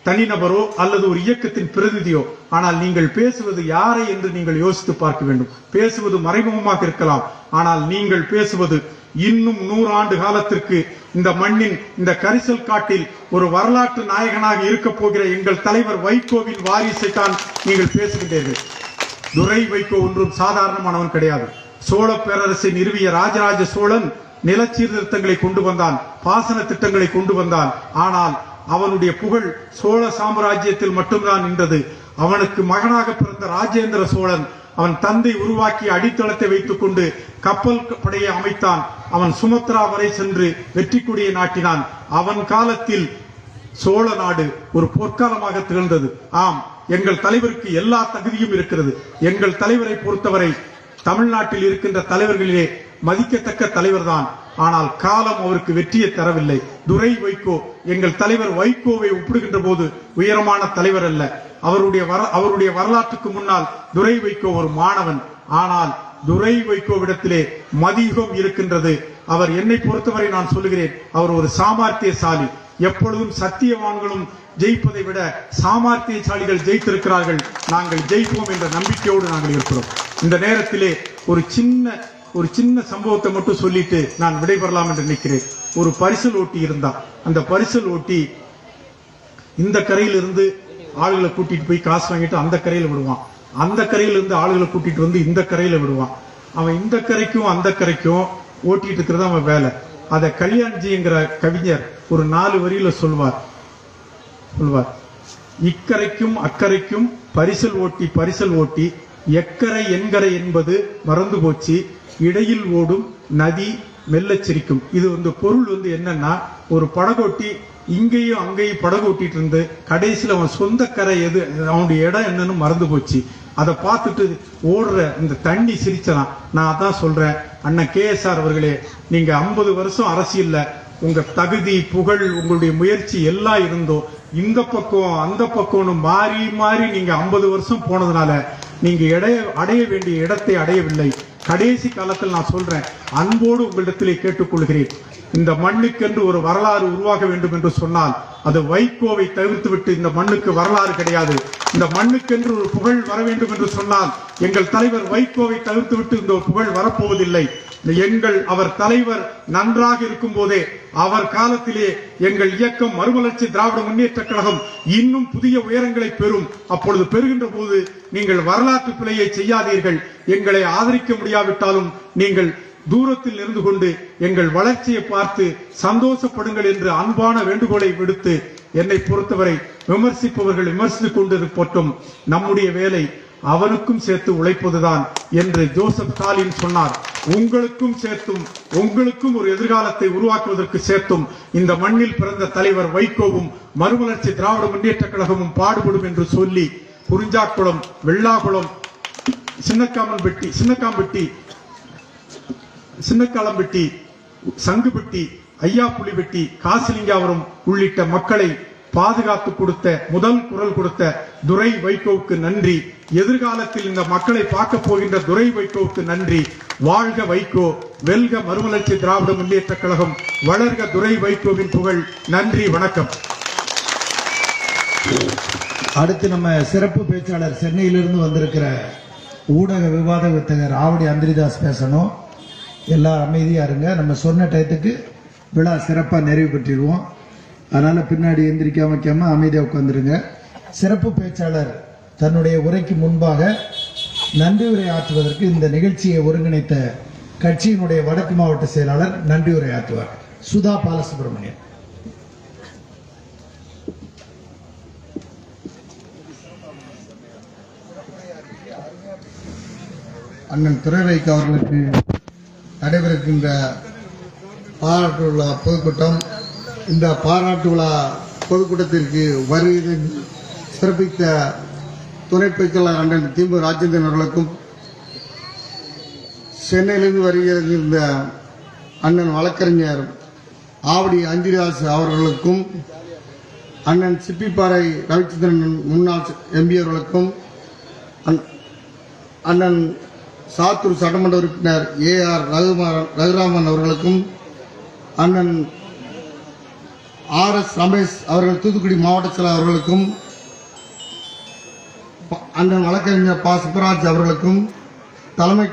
தனிநபரோ அல்லது ஒரு இயக்கத்தின் பிரதிநிதியோ, ஆனால் நீங்கள் பேசுவது யாரை என்று நீங்கள் யோசித்து பார்க்க வேண்டும். பேசுவது மறைமுகமாக இருக்கலாம், ஆனால் நீங்கள் பேசுவது இன்னும் 100 ஆண்டு காலத்திற்கு இந்த மண்ணின் இந்த கரிசல் காட்டில் ஒரு வரலாற்று நாயகனாக இருக்க போகிற எங்கள் தலைவர் வைகோவின் வாரிசை தான் நீங்கள் பேசுகின்றீர்கள். துரை வைகோ ஒன்றும் சாதாரணமானவன் கிடையாது. சோழ பேரரசை நிறுவிய ராஜராஜ சோழன் நில சீர்திருத்தங்களை கொண்டு வந்தான், பாசன திட்டங்களை கொண்டு வந்தான். ஆனால் அவனுடைய புகழ் சோழ சாம்ராஜ்யத்தில் மட்டும்தான் நின்றது. அவனுக்கு மகனாக பிறந்த ராஜேந்திர சோழன் அவன் தந்தை உருவாக்கிய அடித்தளத்தை வைத்துக் கொண்டு கப்பல் படையை அமைத்தான். அவன் சுமத்ரா வரை சென்று வெற்றி கொடியை நாட்டினான். அவன் காலத்தில் சோழ நாடு ஒரு பொற்காலமாக திகழ்ந்தது. ஆம், எங்கள் தலைவருக்கு எல்லா தகுதியும் இருக்கிறது. எங்கள் தலைவரை பொறுத்தவரை தமிழ்நாட்டில் இருக்கின்ற தலைவர்களிலே மதிக்கத்தக்க தலைவர் தான். ஆனால் காலம் அவருக்கு வெற்றியை தரவில்லை. துரை வைகோ எங்கள் தலைவர் வைகோவை ஒப்பிடுகின்ற போது உயரமான தலைவர் அல்ல. அவருடைய வரலாற்றுக்கு முன்னால் துரை வைகோ ஒரு மாணவன். ஆனால் துரை வைகோவிடத்திலே மதியுகம் இருக்கின்றது. அவர் என்னை பொறுத்தவரை நான் சொல்லுகிறேன், அவர் ஒரு சாமர்த்தியசாலி. எப்பொழுதும் சத்தியவான்களும் ஜெயிப்பதை விட சாமர்த்தியசாலிகள் ஜெயித்திருக்கிறார்கள். நாங்கள் ஜெயிப்போம் என்ற நம்பிக்கையோடு நாங்கள் இருக்கிறோம். இந்த நேரத்திலே ஒரு சின்ன சம்பவத்தை மட்டும் சொல்லிட்டு நான் விடைபெறலாம் என்று நினைக்கிறேன். ஒரு பரிசல் ஓட்டி இருந்தான். அந்த பரிசல் ஓட்டி இந்த கரையிலிருந்து ஆளுகளை கூட்டிட்டு போய் காசு வாங்கிட்டு அந்த கரையில விடுவான். அந்த கரையிலிருந்து ஆளுகளை கூட்டிட்டு வந்து இந்த கரையில விடுவான். அவன் இந்த கரைக்கும் அந்த கரைக்கும் ஓட்டிட்டு இருக்கிறது அவன் வேலை. அத கல்யாண்ஜிங்கிற கவிஞர் ஒரு 4 வரியில சொல்வார். இக்கரைக்கும் அக்கரைக்கும் பரிசல் ஓட்டி எக்கரை என்கரை என்பது மறந்து போச்சு, இடையில் ஓடும் நதி மெல்லச் சிரிக்கும். இது பொருள் என்னன்னா, ஒரு படகோட்டி இங்கேயும் அங்கேயும் படகு ஓட்டிட்டு இருந்து கடைசியில் அவன் சொந்த கரை எது, அவனுடைய இடம் என்னன்னு மறந்து போச்சு. அதை பார்த்துட்டு ஓடுற இந்த தண்ணி சிரிச்சலாம். நான் அதான் சொல்றேன், அண்ணன் KSR அவர்களே, நீங்க 50 வருஷம் அரசியல்ல உங்க தகுதி புகழ் உங்களுடைய முயற்சி எல்லாம் இருந்தோம். இந்த பக்கம் அந்த பக்கம்னு மாறி மாறி நீங்க 50 வருஷம் போனதுனால நீங்க அடைய வேண்டிய இடத்தை அடையவில்லை. கடைசி காலத்தில் நான் சொல்றேன், அன்போடு உங்களிடத்திலே கேட்டுக்கொள்கிறேன், இந்த மண்ணுக்கென்று ஒரு வரலாறு உருவாக வேண்டும் என்று சொன்னால் அது வைகோவை தவிர்த்துவிட்டு இந்த மண்ணுக்கு வரலாறு கிடையாது. இந்த மண்ணுக்கென்று ஒரு புகழ் வர வேண்டும் என்று சொன்னால் எங்கள் தலைவர் வைகோவை தவிர்த்துவிட்டு இந்த புகழ் வரப்போவதில்லை. அவர் தலைவர் நன்றாக இருக்கும் போதே அவர் காலத்திலே எங்கள் இயக்கம் மறுமலர்ச்சி திராவிட முன்னேற்ற கழகம் இன்னும் புதிய உயரங்களை பெறும். அப்பொழுது பெறுகின்ற போது நீங்கள் வரலாற்று பிழையை செய்யாதீர்கள். எங்களை ஆதரிக்க முடியாவிட்டாலும் நீங்கள் தூரத்தில் இருந்து கொண்டு எங்கள் வளர்ச்சியை பார்த்து சந்தோஷப்படுங்கள் என்று அன்பான வேண்டுகோளை விடுத்து, என்னை பொறுத்தவரை விமர்சிப்பவர்கள் விமர்சித்துக் கொண்டிருப்பட்டும், நம்முடைய வேலை அவனுக்கும் சேர்த்து உழைப்பதுதான் என்று ஜோசப் ஸ்டாலின் சொன்னார். உங்களுக்கும் சேர்த்தும், உங்களுக்கும் ஒரு எதிர்காலத்தை உருவாக்குவதற்கு சேர்த்தும் இந்த மண்ணில் பிறந்த தலைவர் வைகோவும் மறுமலர்ச்சி திராவிட முன்னேற்ற கழகமும் பாடுபடும் என்று சொல்லி, குறிஞ்சாக்குளம், வெள்ளாகுளம், சின்னக்காலம்பட்டி, சங்குபட்டி, ஐயாப்புலிபட்டி, காசிலிங்காபுரம் உள்ளிட்ட மக்களை பாதுகாத்து கொடுத்த, முதல் குரல் கொடுத்த துரை வைகோவுக்கு நன்றி. எதிர்காலத்தில் இந்த மக்களை பார்க்க போகின்ற துரை வைகோவுக்கு நன்றி. வாழ்க வைகோ, வெல்க மறுமலர்ச்சி திராவிட முன்னேற்ற கழகம், வளர்க துரை வைகோவின் புகழ். நன்றி, வணக்கம். அடுத்து நம்ம சிறப்பு பேச்சாளர் சென்னையிலிருந்து வந்திருக்கிற ஊடக விவாத வித்தகர் ஆவடி அந்திரிதாஸ் பேசணும். எல்லாரும் அமைதியா இருங்க. நம்ம சொன்ன டயத்துக்கு விழா சிறப்பா நிறைவு பெற்றிடுவோம். அதனால பின்னாடி எந்திரிக்காம வைக்காம அமைதியா உட்கார்ந்துருங்க. சிறப்பு பேச்சாளர் தன்னுடைய உரைக்கு முன்பாக நன்றி உரை ஆற்றுவதற்கு இந்த நிகழ்ச்சியை ஒருங்கிணைத்த கட்சியினுடைய வடக்கு மாவட்ட செயலாளர் நன்றி உரை ஆற்றுவார். சுதா பாலசுப்ரமணியன். அண்ணன் துரைவைக்கு அவர்களுக்கு நடைபெறுகின்ற பாராட்டு விழா பொதுக்கூட்டம். இந்த பாராட்டு விழா பொதுக்கூட்டத்திற்கு வருகை சிறப்பித்த துணை பேச்சாளர் அண்ணன் திம்பு ராஜேந்திரன் அவர்களுக்கும், சென்னையிலிருந்து வருகிற அண்ணன் வழக்கறிஞர் ஆவடி அந்திரிதாஸ் அவர்களுக்கும், அண்ணன் சிப்பிப்பாறை ரவிச்சந்திரன் முன்னாள் எம்பி அவர்களுக்கும், அண்ணன் சாத்தூர் சட்டமன்ற உறுப்பினர் AR ரகுராமன் அவர்களுக்கும், அண்ணன் RS ரமேஷ் அவர்கள் தூத்துக்குடி மாவட்ட செயலர் அவர்களுக்கும், அண்ணன் வழக்கறிஞர் ப. சுப்பராஜ் அவர்களுக்கும், தலைமை